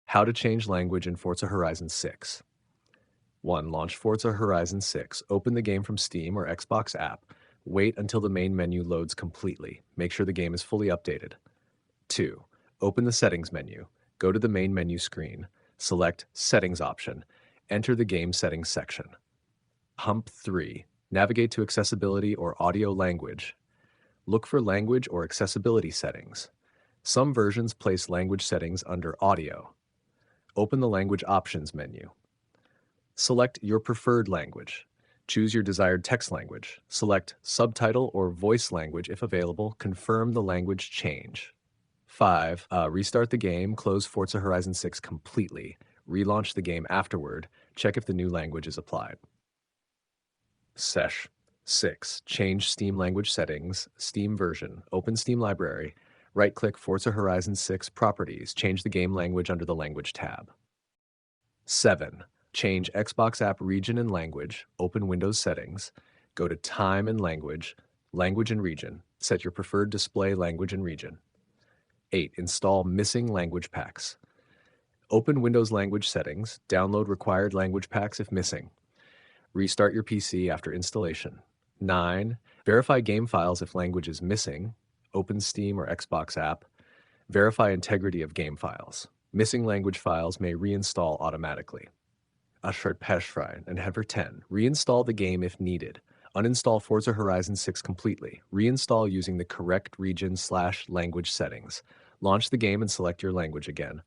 How to change language in Forza Horizon 6. 1. Launch Forza Horizon 6. Open the game from Steam or Xbox app. Wait until the main menu loads completely. Make sure the game is fully updated. 2. Open the Settings menu. Go to the main menu screen. Select Settings option. Enter the game settings section. Hump 3. Navigate to Accessibility or Audio Language. Look for Language or Accessibility settings. Some versions place language settings under Audio. Open the Language Options menu. Select your preferred language. Choose your desired text language. Select Subtitle or Voice language if available. Confirm the language change. 5. Restart the game. Close Forza Horizon 6 completely. Relaunch the game afterward. Check if the new language is applied. Sesh. 6. Change Steam language settings. Steam version. Open Steam library. Right-click Forza Horizon 6 Properties. Change the game language under the Language tab. 7. Change Xbox app region and language. Open Windows settings. Go to Time and Language. Language and region. Set your preferred display language and region. 8. Install missing language packs. Open Windows language settings. Download required language packs if missing. Restart your PC after installation. 9. Verify game files if language is missing. Open Steam or Xbox app. Verify integrity of game files. Missing language files may reinstall automatically. Ashford Peshfry and Header 10. Reinstall the game if needed. Uninstall Forza Horizon 6 completely. Reinstall using the correct region/language settings. Launch the game and select your language again.